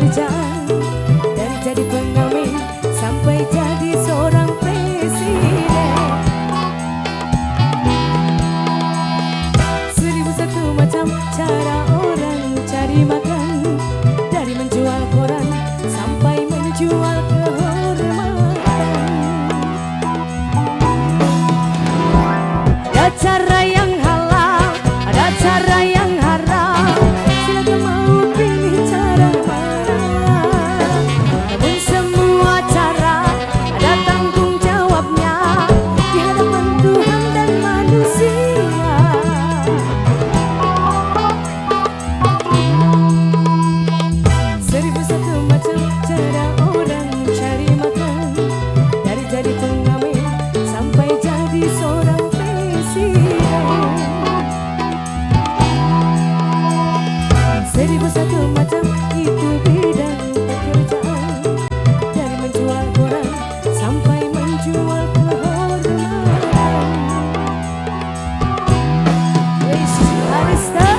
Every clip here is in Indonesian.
pekerjaan, dari jadi pengamen sampai jadi seorang presiden. 1001 macam cara orang cari makan, dari menjual koran sampai menjual kehormatan. Ada cara yang halal, ada cara yang haram, silakan mau pilih cara mana. Namun semua cara ada tanggung jawabnya di hadapan Tuhan dan manusia. 1001 macam cara orang cari makan, dari jadi pengamen sampai jadi seorang presiden. 1001 macam itu bidang pekerjaan, dari menjual koran sampai menjual kehormatan. Wish Arista.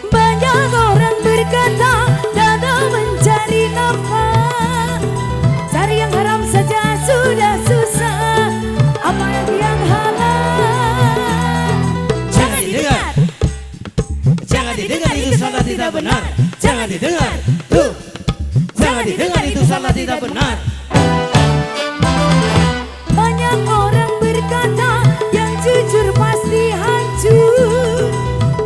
Banyak orang berkata dalam mencari nafkah, cari yang haram saja sudah susah, apalagi yang halal. Jangan didengar, jangan didengar, itu salah tidak benar. Jangan didengar, tuh, jangan didengar, itu salah tidak benar. Banyak orang berkata yang jujur pasti hancur,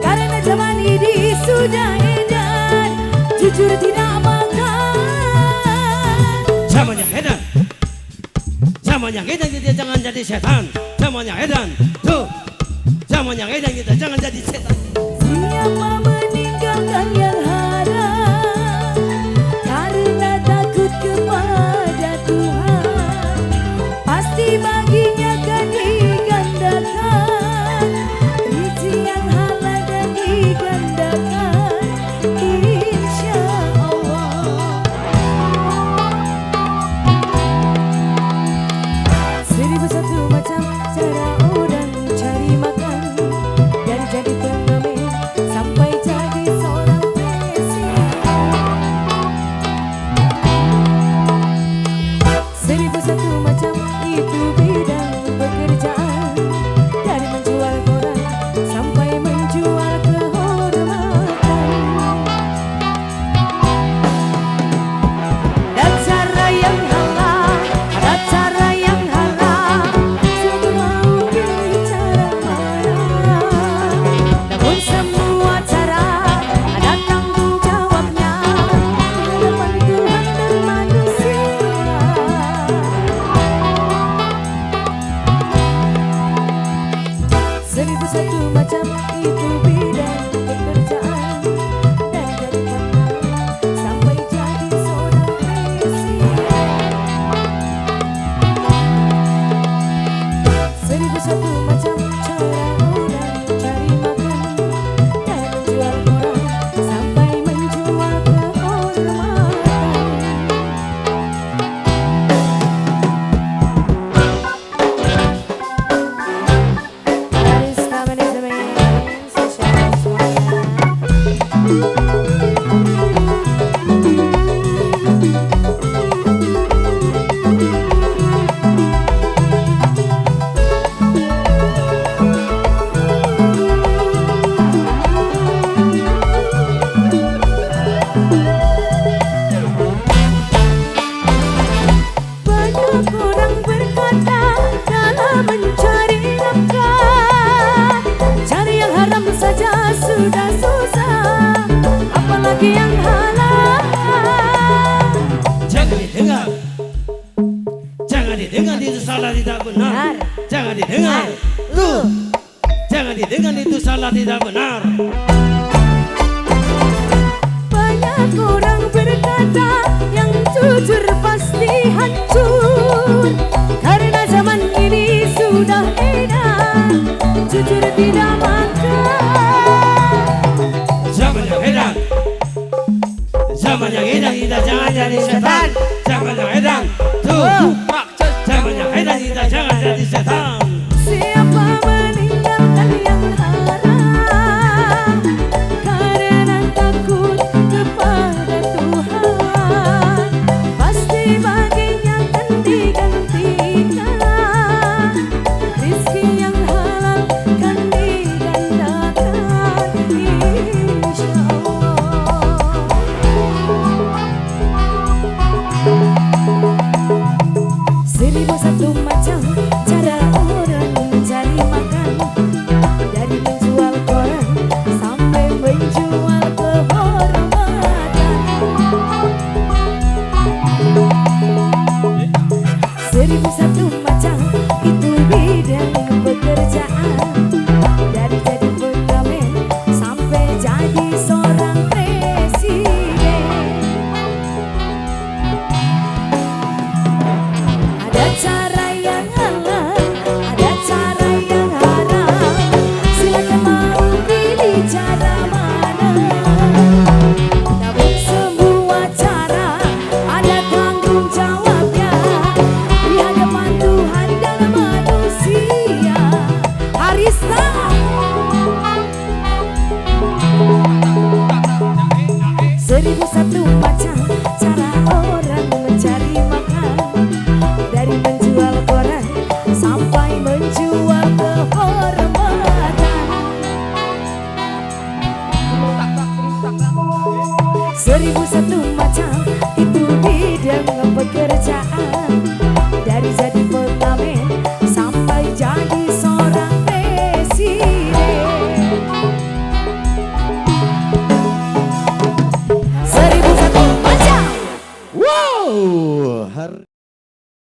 karena zaman ini sudah edan, jujur tidak makan. Zaman yang edan, zaman yang edan, kita jangan jadi setan. Zaman yang edan, tuh, zaman yang edan, kita jangan jadi setan. Siapa meninggalkan yang haram karena takut kepada Tuhan, pasti baginya akan digandakan rezeki yang halal dan digandakan, insya Allah. 1001 macam cara orang cari makan, dari jadi pengamen sampai jadi seorang presiden. 1001 macam itu bidang pekerjaan, dari menjual koran sampai menjual kehormatan. Ada cara yang halal, ada cara yang haram, silakan mau pilih cara mana. Namun semua cara ada tanggung jawabnya di hadapan Tuhan dan manusia. 1001 macam itu bidang pekerjaan, dari jadi pengamen sampai jadi seorang presiden. 1001 macam cara orang cari makan, dari menjual koran sampai menjual kehormatan. Arista manajemen sosial semuanya. Banyak orang berkata dalam mencari nafkah, cari yang haram saja sudah susah, apalagi yang halal. Jangan didengar, jangan didengar, itu salah tidak benar. Jangan didengar, tuh, jangan didengar, itu salah tidak benar. Banyak orang berkata yang jujur pasti hancur, karena zaman ini setan. Siapa meninggalkan yang haram karena takut kepada Tuhan, pasti baginya akan digantikan. Rizki yang halal kan digandakan, insya Allah. 1001 macam cara orang mencari makan, dari menjual koran sampai menjual kehormatan. 1001 macam itu bidang pekerjaan, dari jadi pengamen sampai jadi seorang presiden. Ada cara yang halal, ada cara yang haram. Silakan mau pilih cara mana. Namun semua cara ada tanggung jawabnya di hadapan Tuhan dan manusia. Arista. 1001 macam cara orang mencari makan, dari menjual koran sampai menjual kehormatan. 1001